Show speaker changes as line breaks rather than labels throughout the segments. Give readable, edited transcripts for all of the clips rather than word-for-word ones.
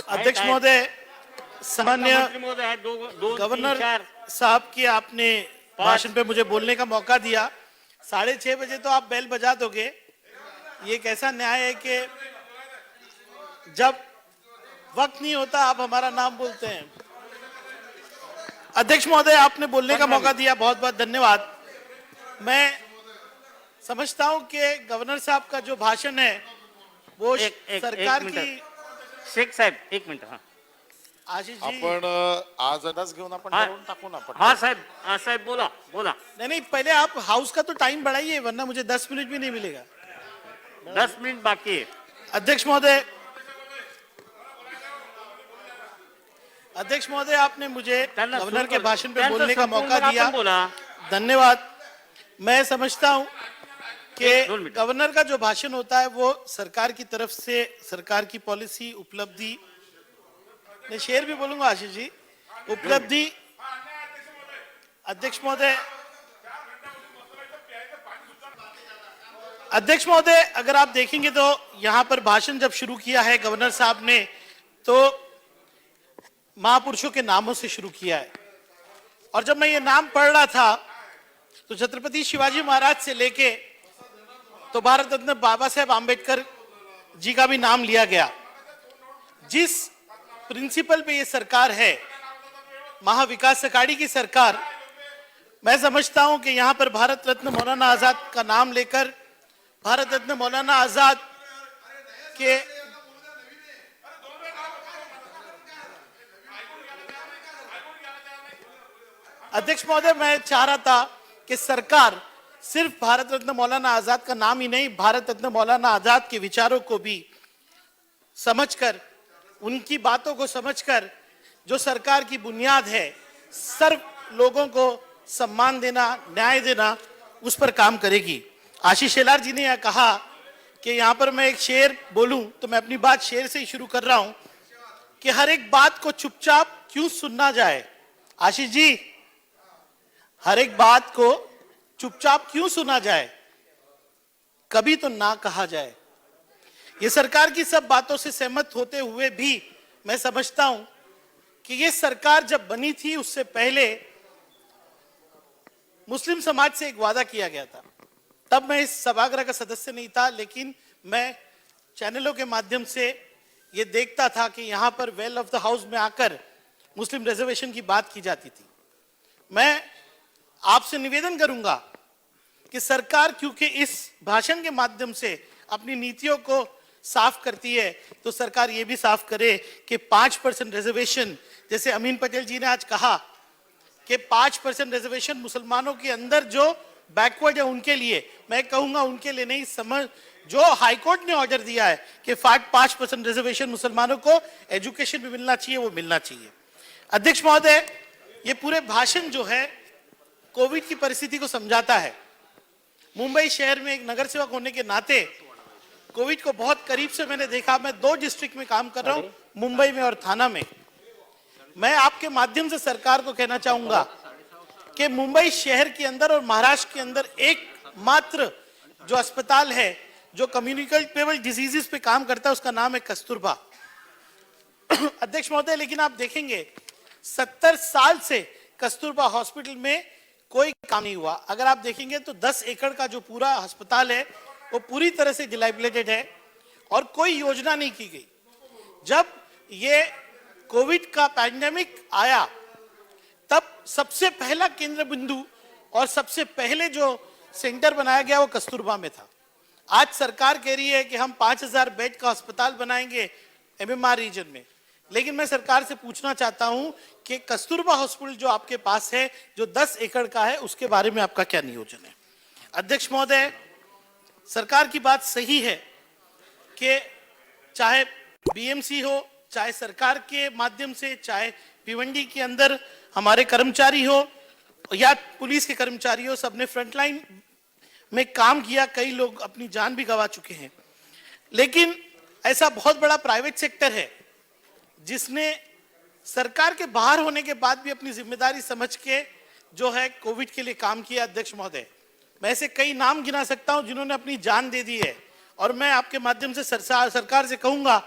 अध्यक्ष महोदय, सामान्य
मंत्री महोदय, दोन
गवर्नर
तीन चार
साहब की आपने भाषण पे मुझे बोलने का मौका दिया। 6:30 बजे तो आप बेल बजा दोगे। ये कैसा न्याय है कि जब वक्त नहीं होता आप हमारा नाम बोलते हैं। अध्यक्ष महोदय, आपने बोलने का मौका दिया, बहुत बहुत धन्यवाद। मैं समझता हूं कि गवर्नर साहब का जो भाषण है वो सरकार की।
शेख साहेब, एक मिनिट. हा
आशीष जी,
आपण आजच घेऊन आपण
हा.
ठरवून टाकू ना
हा साहेब, हा साहेब, बोला बोला.
नहीं, पहले आप हाउस का तो टाइम बढ़ाइए, वरना मुझे 10 मिनट भी नहीं मिलेगा।
10 मिनिट बाकी आहे.
अध्यक्ष महोदय, आपने मुझे
त्यांना
गवर्नर
सुरू
के
कर-
भाषण पे
त्यांचं
बोलने का
संपूर्ण
मौका दिया,
आपण बोला.
धन्यवाद। मैं समझता हूं कि
2 मिनट.
गवर्नर का जो भाषण होता है वो सरकार की तरफ से सरकार की पॉलिसी, उपलब्धि, मैं शेर भी बोलूंगा आशीष जी, उपलब्धि। अध्यक्ष महोदय, अगर आप देखेंगे तो यहां पर भाषण जब शुरू किया है गवर्नर साहब ने तो महापुरुषों के नामों से शुरू किया है। और जब मैं ये नाम पढ़ रहा था तो छत्रपति शिवाजी महाराज से लेके तो भारत रत्न बाबा साहेब आंबेडकर जी का भी नाम लिया गया। जिस प्रिंसिपल पे ये सरकार है, महाविकास अघाड़ी की सरकार, मैं समझता हूं कि यहां पर भारत रत्न मौलाना आजाद का नाम लेकर भारत रत्न मौलाना आजाद के अध्यक्ष महोदय, मैं चाह रहा था कि सरकार सिर्फ भारत रत्न मौलाना आजाद का नाम ही नहीं, भारत रत्न मौलाना आजाद के विचारों को भी समझकर, उनकी बातों को समझकर, जो सरकार की बुनियाद है, सर्व लोगों को सम्मान देना, न्याय देना, उस पर काम करेगी। आशीष शेलार जी ने यह कहा कि यहां पर मैं एक शेर बोलूं तो मैं अपनी बात शेर से ही शुरू कर रहा हूं कि हर एक बात को चुपचाप क्यों सुनना जाए। आशीष जी, हर एक बात को चुपचाप क्यों सुना जाए, कभी तो ना कहा जाए। ये सरकार की सब बातों से सहमत होते हुए भी मैं समझता हूं कि ये सरकार जब बनी थी उससे पहले मुस्लिम समाज से एक वादा किया गया था। तब मैं इस सभागृह का सदस्य नहीं था, लेकिन मैं चैनलों के माध्यम से ये देखता था कि यहां पर वेल ऑफ द हाउस में आकर मुस्लिम रिजर्वेशन की बात की जाती थी। मैं आपसे निवेदन करूंगा कि सरकार क्योंकि इस भाषण के माध्यम से अपनी नीतियों को साफ करती है, तो सरकार ये भी साफ करे कि 5% रिजर्वेशन, जैसे अमीन पटेल जी ने आज कहा कि 5% रिजर्वेशन मुसलमानों के अंदर जो बैकवर्ड है उनके लिए, मैं कहूंगा उनके लिए नहीं, समझ जो हाईकोर्ट ने ऑर्डर दिया है कि 5% रिजर्वेशन मुसलमानों को एजुकेशन में मिलना चाहिए, वो मिलना चाहिए। अध्यक्ष महोदय, ये पूरे भाषण जो है कोविड की परिस्थिति को समझाता है। मुंबई शहर में एक नगर सेवक होने के नाते कोविड को बहुत करीब से मैंने देखा। मैं 2 डिस्ट्रिक्ट में काम कर रहा हूं, मुंबई में और थाना में। मैं आपके माध्यम से सरकार को कहना चाहूंगा कि मुंबई शहर के अंदर और महाराष्ट्र के अंदर एकमात्र जो अस्पताल है जो कम्युनिकेबल डिजीजेस पे काम करता है, उसका नाम है कस्तूरबा। अध्यक्ष महोदय, लेकिन आप देखेंगे 70 साल से कस्तूरबा हॉस्पिटल में कोई काम नहीं हुआ। अगर आप देखेंगे तो 10 एकड़ का जो पूरा अस्पताल है वो पूरी तरह से डिलैपिडेटेड है और कोई योजना नहीं की गई। जब ये कोविड का पैंडेमिक आया तब सबसे पहला केंद्र बिंदु और सबसे पहले जो सेंटर बनाया गया वो कस्तूरबा में था। आज सरकार कह रही है कि हम 5000 बेड का अस्पताल बनाएंगे एमएमआर रीजन में, लेकिन मैं सरकार से पूछना चाहता हूं कि कस्तूरबा हॉस्पिटल जो आपके पास है, जो 10 एकड़ का है, उसके बारे में आपका क्या नियोजन है। अध्यक्ष महोदय, सरकार की बात सही है कि चाहे बीएमसी हो, चाहे सरकार के माध्यम से, चाहे भिवंडी के अंदर हमारे कर्मचारी हो या पुलिस के कर्मचारी हो, सबने फ्रंटलाइन में काम किया, कई लोग अपनी जान भी गंवा चुके हैं। लेकिन ऐसा बहुत बड़ा प्राइवेट सेक्टर है जिसने सरकार के बाहर होने के बाद भी अपनी जिम्मेदारी समझ के जो है कोविड के लिए काम किया। अध्यक्ष महोदय, मैं ऐसे कई नाम गिना सकता हूं जिन्होंने अपनी जान दे दी है और मैं आपके माध्यम से सरकार से कहूंगा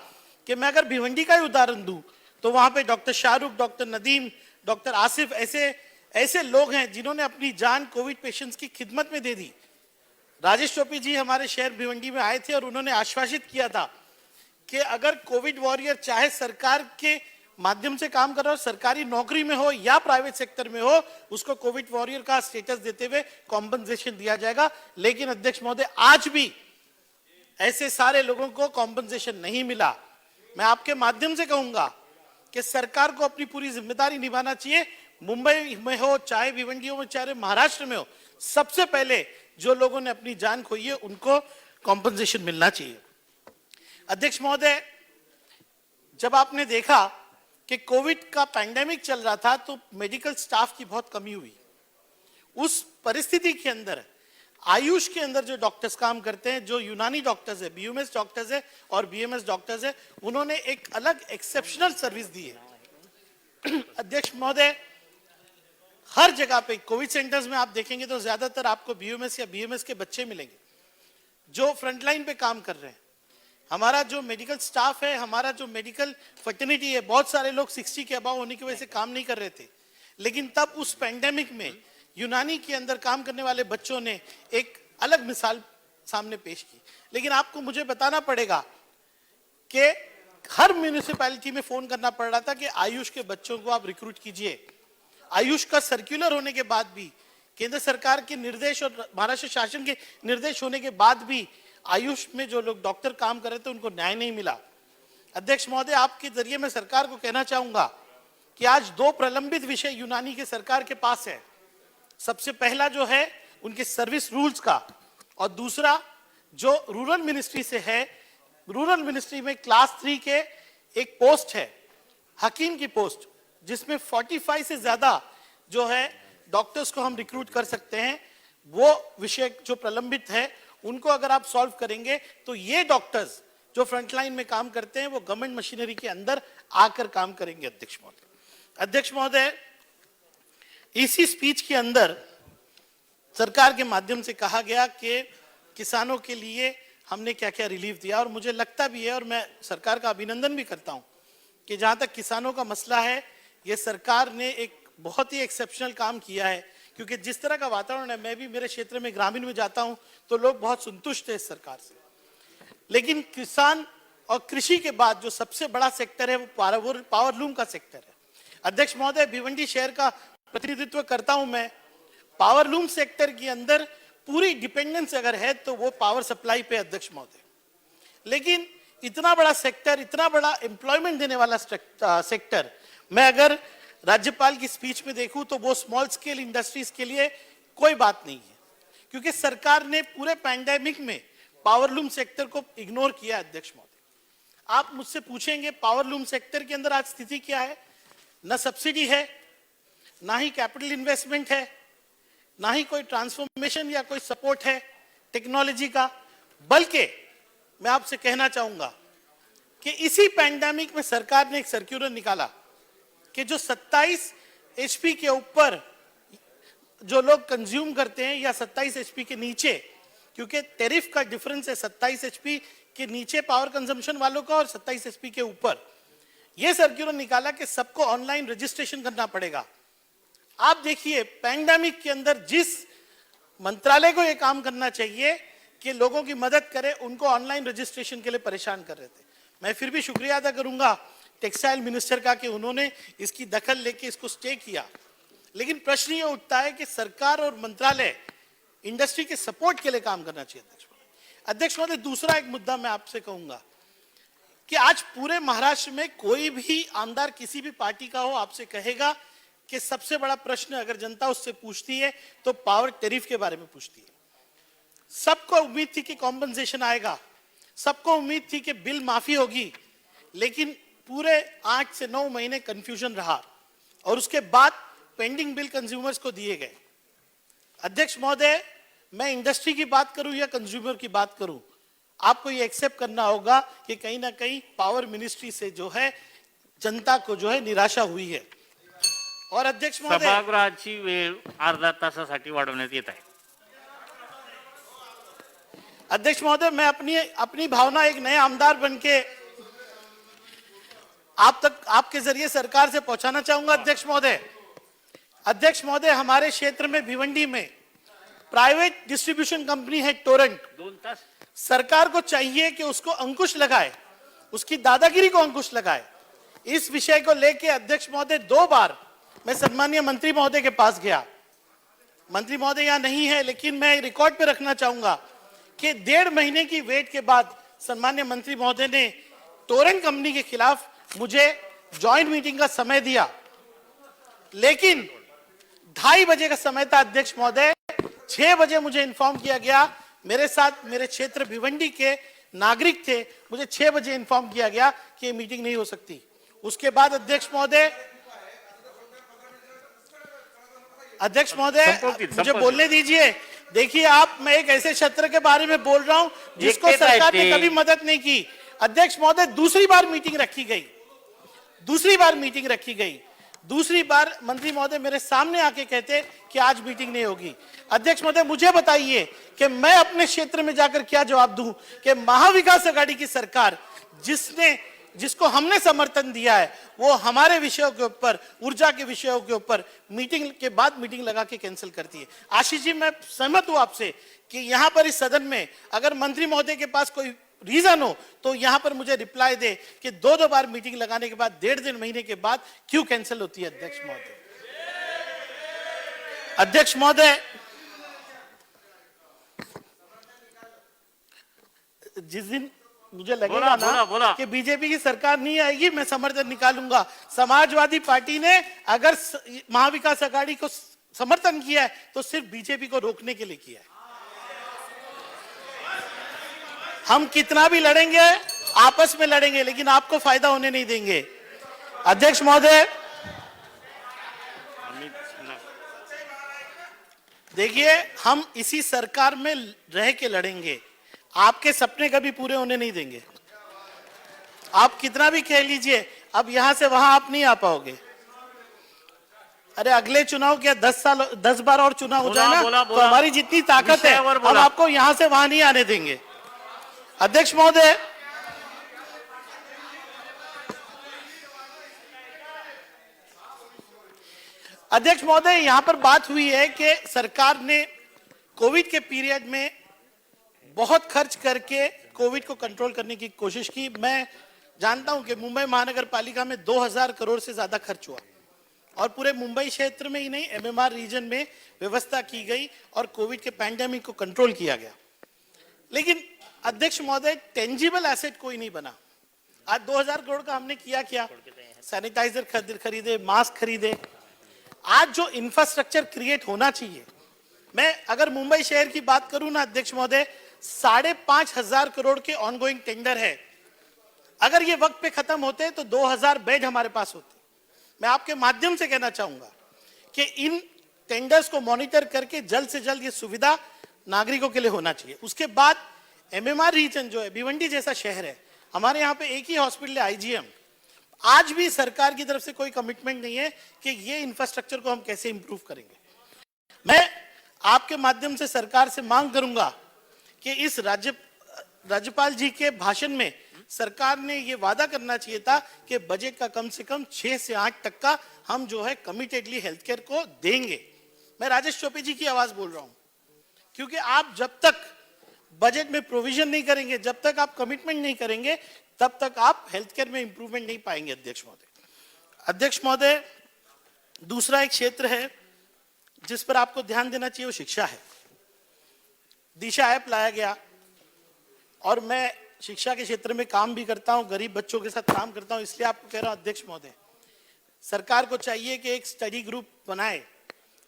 कि मैं अगर भिवंडी का ही उदाहरण दूं तो वहां पे doctor Shahrukh, doctor Nadeem, doctor Asif ऐसे लोग हैं जिन्होंने अपनी जान कोविड पेशेंट्स की खिदमत में दे दी। राजेश टोपी जी हमारे शहर भिवंडी में आए थे और उन्होंने आश्वासित किया था कि अगर कोविड वॉरियर चाहे सरकार के माध्यम से काम कर रहा हो, सरकारी नौकरी में हो या प्राइवेट सेक्टर में हो, उसको कोविड वॉरियर का स्टेटस देते हुए कॉम्पनसेशन दिया जाएगा। लेकिन अध्यक्ष महोदय, आज भी ऐसे सारे लोगों को कॉम्पनसेशन नहीं मिला। मैं आपके माध्यम से कहूंगा कि सरकार को अपनी पूरी जिम्मेदारी निभाना चाहिए। मुंबई में हो, चाहे भिवंडी में, चाहे महाराष्ट्र में हो, सबसे पहले जो लोगों ने अपनी जान खोई है उनको कॉम्पनसेशन मिलना चाहिए। अध्यक्ष महोदय, जब आपने देखा कि कोविड का पैंडेमिक चल रहा था तो मेडिकल स्टाफ की बहुत कमी हुई। उस परिस्थिति के अंदर आयुष के अंदर जो डॉक्टर्स काम करते हैं, जो यूनानी डॉक्टर्स है, बीयूएमएस डॉक्टर्स है और बीएमएस डॉक्टर्स है, उन्होंने एक अलग एक्सेप्शनल सर्विस दी है। अध्यक्ष महोदय, हर जगह पे कोविड सेंटर्स में आप देखेंगे तो ज्यादातर आपको बीयूएमएस या बीएमएस के बच्चे मिलेंगे जो फ्रंटलाइन पे काम कर रहे हैं। हमारा जो मेडिकल स्टाफ है, हमारा जो मेडिकल फर्टिलिटी है, बहुत सारे लोग 60 के अबाव होने की वजह से काम नहीं कर रहे थे। लेकिन तब उस पैंडेमिक में यूनानी के अंदर काम करने वाले बच्चों ने एक अलग मिसाल सामने पेश की। लेकिन आपको मुझे बताना पड़ेगा कि हर म्यूनिसिपैलिटी में फोन करना पड़ रहा था कि आयुष के बच्चों को आप रिक्रूट कीजिए। आयुष का सर्कुलर होने के बाद भी, केंद्र सरकार के निर्देश और महाराष्ट्र शासन के निर्देश होने के बाद भी आयुष में जो लोग डॉक्टर काम कर रहे थे उनको न्याय नहीं मिला। अध्यक्ष महोदय, आपके जरिए मैं सरकार को कहना चाहूंगा कि आज 2 प्रलंबित विषय यूनानी के सरकार के पास है। सबसे पहला जो है उनके सर्विस रूल्स का, और दूसरा जो रूरल मिनिस्ट्री से है। रूरल मिनिस्ट्री में क्लास 3 के एक पोस्ट है, हकीम की पोस्ट, जिसमें 45 से ज्यादा जो है डॉक्टर्स को हम रिक्रूट कर सकते हैं। वो विषय जो प्रलंबित है उनको अगर आप सॉल्व करेंगे तो ये डॉक्टर्स जो फ्रंटलाइन में काम करते हैं वो गवर्नमेंट मशीनरी के अंदर आकर काम करेंगे। अध्यक्ष महोदय, इसी स्पीच के अंदर सरकार के माध्यम से कहा गया कि किसानों के लिए हमने क्या क्या रिलीफ दिया, और मुझे लगता भी है और मैं सरकार का अभिनंदन भी करता हूं कि जहां तक किसानों का मसला है, ये सरकार ने एक बहुत ही एक्सेप्शनल काम किया है। क्योंकि जिस तरह का वातावरण है, मैं भी मेरे क्षेत्र में ग्रामीण में जाता हूं तो लोग बहुत संतुष्ट हैं इस सरकार से। लेकिन किसान और कृषि के बाद जो सबसे बड़ा सेक्टर है वो पावरलूम का सेक्टर है। अध्यक्ष महोदय, भिवंडी शहर का प्रतिनिधित्व करता हूं मैं। पावरलूम सेक्टर के अंदर पूरी डिपेंडेंस अगर है तो वो पावर सप्लाई पे। अध्यक्ष महोदय, लेकिन इतना बड़ा सेक्टर, इतना बड़ा एम्प्लॉयमेंट देने वाला सेक्टर, मैं अगर राज्यपाल की स्पीच में देखूं तो वो स्मॉल स्केल इंडस्ट्रीज के लिए कोई बात नहीं है, क्योंकि सरकार ने पूरे पैंडेमिक में पावरलूम सेक्टर को इग्नोर किया। अध्यक्ष महोदय, आप मुझसे पूछेंगे पावरलूम सेक्टर के अंदर आज स्थिति क्या है? ना सब्सिडी है, ना ही कैपिटल इन्वेस्टमेंट है, ना ही कोई ट्रांसफॉर्मेशन या कोई सपोर्ट है टेक्नोलॉजी का। बल्कि मैं आपसे कहना चाहूंगा कि इसी पैंडेमिक में सरकार ने एक सर्क्यूलर निकाला कि जो 27 एचपी के ऊपर जो लोग कंज्यूम करते हैं या 27 एचपी के नीचे, क्योंकि टैरिफ का डिफरेंस है 27 एचपी के नीचे पावर कंजम्पशन वालों का और 27 एचपी के ऊपर, यह सर्क्यूलर निकाला कि सबको ऑनलाइन रजिस्ट्रेशन करना पड़ेगा। आप देखिए, पैंडेमिक के अंदर जिस मंत्रालय को यह काम करना चाहिए कि लोगों की मदद करे, उनको ऑनलाइन रजिस्ट्रेशन के लिए परेशान कर रहे थे। मैं फिर भी शुक्रिया अदा करूंगा टेक्सटाइल मिनिस्टर का कि उन्होंने इसकी दखल लेके इसको स्टे किया। लेकिन प्रश्न ये उठता है कि सरकार और मंत्रालय इंडस्ट्री के सपोर्ट के लिए काम करना चाहिए। अध्यक्ष महोदय, दूसरा एक मुद्दा मैं आपसे कहूंगा कि आज पूरे महाराष्ट्र में कोई भी आमदार किसी भी पार्टी का हो, आपसे कहेगा कि सबसे बड़ा प्रश्न अगर जनता उससे पूछती है तो पावर टैरिफ के बारे में पूछती है। सबको उम्मीद थी कि कॉम्पनसेशन आएगा, सबको उम्मीद थी कि बिल माफी होगी, लेकिन पूरे 8 से 9 महीने कंफ्यूजन रहा और उसके बाद पेंडिंग बिल कंज्यूमर्स को दिए गए। अध्यक्ष महोदय, मैं इंडस्ट्री की बात करूं या कंज्यूमर की बात करूं, आपको ये एक्सेप्ट करना होगा कि कहीं ना कहीं पावर मिनिस्ट्री से जो है जनता को जो है निराशा हुई है। और अध्यक्ष महोदय,
सभागृहाची वेळ अर्धा तासासाठी वाढवण्यात येत आहे।
अध्यक्ष महोदय, मैं अपनी भावना एक नए आमदार बनके आप तक आपके जरिए सरकार से पहुंचाना चाहूंगा। अध्यक्ष महोदय, अध्यक्ष महोदय, हमारे क्षेत्र में भिवंडी में प्राइवेट डिस्ट्रीब्यूशन कंपनी है टोरेंट।
2 तास
सरकार को चाहिए कि उसको अंकुश लगाए, उसकी दादागिरी को अंकुश लगाए। इस विषय को लेकर अध्यक्ष महोदय 2 बार मैं सम्मानीय मंत्री महोदय के पास गया। मंत्री महोदय यहां नहीं है, लेकिन मैं रिकॉर्ड पे रखना चाहूंगा कि 1.5 महीने की वेट के बाद सम्मानीय मंत्री महोदय ने टोरेंट कंपनी के खिलाफ मुझे ज्वाइंट मीटिंग का समय दिया, लेकिन 2:30 बजे का समय था अध्यक्ष महोदय। 6 बजे मुझे इन्फॉर्म किया गया, मेरे साथ मेरे क्षेत्र भिवंडी के नागरिक थे, मुझे 6 बजे इन्फॉर्म किया गया कि ये मीटिंग नहीं हो सकती। उसके बाद अध्यक्ष महोदय मुझे बोलने दीजिए। देखिए आप, मैं एक ऐसे क्षेत्र के बारे में बोल रहा हूं जिसको सरकार ने कभी मदद नहीं की। अध्यक्ष महोदय, दूसरी बार मीटिंग रखी गई, दूसरी बार मंत्री महोदय मेरे सामने आके कहते कि आज मीटिंग नहीं होगी। अध्यक्ष महोदय, मुझे बताइए कि मैं अपने क्षेत्र में जाकर क्या जवाब दूं कि महाविकास आघाड़ी की सरकार जिसको हमने समर्थन दिया है, वो हमारे विषयों के ऊपर, ऊर्जा के विषयों के ऊपर मीटिंग के बाद मीटिंग लगा के कैंसिल करती है। आशीष जी, मैं सहमत हूं आपसे कि यहां पर इस सदन में अगर मंत्री महोदय के पास कोई रीजन हो तो यहां पर मुझे रिप्लाई दे कि 2 बार मीटिंग लगाने के बाद 1.5 महीने के बाद क्यों कैंसिल होती है। अध्यक्ष महोदय, जिस दिन मुझे लगेगा ना कि बीजेपी की सरकार नहीं आएगी, मैं समर्थन निकालूंगा। समाजवादी पार्टी ने अगर महाविकास आघाड़ी को समर्थन किया है तो सिर्फ बीजेपी को रोकने के लिए किया है। हम कितना भी लड़ेंगे, आपस में लड़ेंगे, लेकिन आपको फायदा होने नहीं देंगे। अध्यक्ष महोदय, देखिए, हम इसी सरकार में रह के लड़ेंगे, आपके सपने कभी पूरे होने नहीं देंगे। आप कितना भी कह लीजिए, अब यहां से वहां आप नहीं आ पाओगे। अरे अगले चुनाव क्या 10 बार और चुनाव हो जाए ना, तो हमारी जितनी ताकत है हम आपको यहां से वहां नहीं आने देंगे। अध्यक्ष महोदय, यहां पर बात हुई है कि सरकार ने कोविड के पीरियड में बहुत खर्च करके कोविड को कंट्रोल करने की कोशिश की। मैं जानता हूं कि मुंबई महानगर पालिका में 2000 करोड़ से ज्यादा खर्च हुआ और पूरे मुंबई क्षेत्र में ही नहीं, एमएमआर रीजन में व्यवस्था की गई और कोविड के पैंडेमिक को कंट्रोल किया गया। लेकिन अध्यक्ष महोदय, टेंजिबल एसेट कोई नहीं बना। आज 2000 करोड़ का हमने किया क्या? सैनिटाइजर खरीदे, मास्क खरीदे। आज जो इंफ्रास्ट्रक्चर क्रिएट होना चाहिए, मैं अगर मुंबई शहर की बात करूं ना अध्यक्ष महोदय, 5,500 करोड़ के ऑनगोइंग टेंडर है। अगर ये वक्त पे खत्म होते तो 2000 बेड हमारे पास होते। मैं आपके माध्यम से कहना चाहूंगा कि इन टेंडर्स को मॉनिटर करके जल्द से जल्द ये सुविधा नागरिकों के लिए होना चाहिए। उसके बाद एमएमआर रीजन जो है, भिवंडी जैसा शहर है, हमारे यहाँ पे एक ही हॉस्पिटल है आईजीएम। आज भी सरकार की तरफ से कोई कमिटमेंट नहीं है कि ये इंफ्रास्ट्रक्चर को हम कैसे इंप्रूव करेंगे। मैं आपके माध्यम से सरकार से मांग करूंगा कि इस राज्यपाल जी के भाषण में सरकार ने ये वादा करना चाहिए था कि बजट का कम से कम 6 से 8 तक का हम जो है कमिटेडली हेल्थ केयर को देंगे। मैं राजेश चोपे जी की आवाज बोल रहा हूं, क्योंकि आप जब तक बजट में प्रोविजन नहीं करेंगे, जब तक आप कमिटमेंट नहीं करेंगे, तब तक आप हेल्थ केयर में इंप्रूवमेंट नहीं पाएंगे। अध्यक्ष महोदय, दूसरा एक क्षेत्र है जिस पर आपको ध्यान देना चाहिए, वो शिक्षा है। दिशा ऐप लाया गया और मैं शिक्षा के क्षेत्र में काम भी करता हूं, गरीब बच्चों के साथ काम करता हूं, इसलिए आपको कह रहा हूं अध्यक्ष महोदय, सरकार को चाहिए कि एक स्टडी ग्रुप बनाए।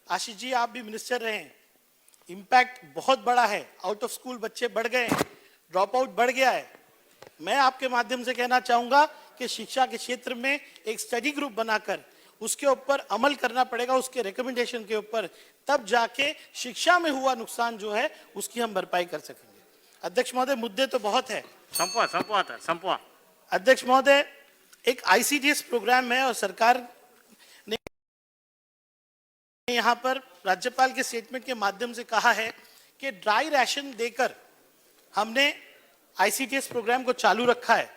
आशीष जी, आप भी मिनिस्टर रहे हैं, इंपैक्ट बहुत बड़ा है, आउट ऑफ स्कूल बच्चे बढ़ गए, ड्रॉप आउट बढ़ गया है। मैं आपके माध्यम से कहना चाहूंगा कि शिक्षा के क्षेत्र में एक स्टडी ग्रुप बनाकर उसके ऊपर अमल करना पड़ेगा, उसके रिकमेंडेशन के ऊपर, तब जाके शिक्षा में हुआ नुकसान जो है उसकी हम भरपाई कर सकेंगे। अध्यक्ष महोदय, मुद्दे तो बहुत है।
संपवा।
अध्यक्ष महोदय, एक आईसीडीएस प्रोग्राम है और सरकार ने यहाँ पर राज्यपाल के स्टेटमेंट के माध्यम से कहा है कि ड्राई राशन देकर हमने आईसीडीएस प्रोग्राम को चालू रखा है।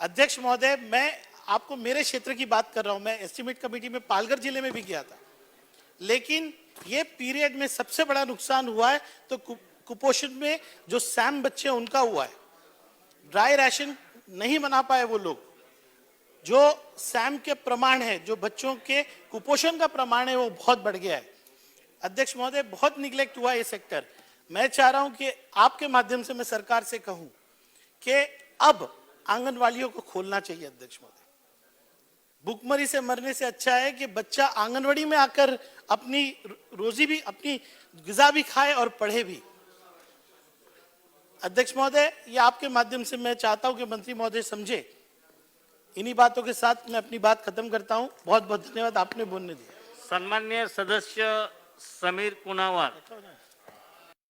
अध्यक्ष महोदय, मैं आपको मेरे क्षेत्र की बात कर रहा हूं, मैं एस्टिमेट कमेटी में पालघर जिले में भी गया था, लेकिन ये पीरियड में सबसे बड़ा नुकसान हुआ है तो कुपोषण में जो सैम बच्चे हैं उनका हुआ है। ड्राई राशन नहीं बना पाए वो लोग, जो सैम के प्रमाण है, जो बच्चों के कुपोषण का प्रमाण है वो बहुत बढ़ गया है। अध्यक्ष महोदय, बहुत निग्लेक्ट हुआ ये सेक्टर। मैं चाह रहा हूं कि आपके माध्यम से मैं सरकार से कहूं कि अब आंगनवाड़ियों को खोलना चाहिए। अध्यक्ष महोदय, भूखमरी से मरने से अच्छा है कि बच्चा आंगनवाड़ी में आकर अपनी रोजी भी, अपनी ग़िज़ा भी खाए और पढ़े भी। अध्यक्ष महोदय, ये आपके माध्यम से मैं चाहता हूं कि मंत्री महोदय समझे। इन्हीं बातों के साथ मैं अपनी बात खत्म करता हूं। बहुत बहुत धन्यवाद, आपने बोलने दिया।
सन्मान्य सदस्य समीर कुनावार।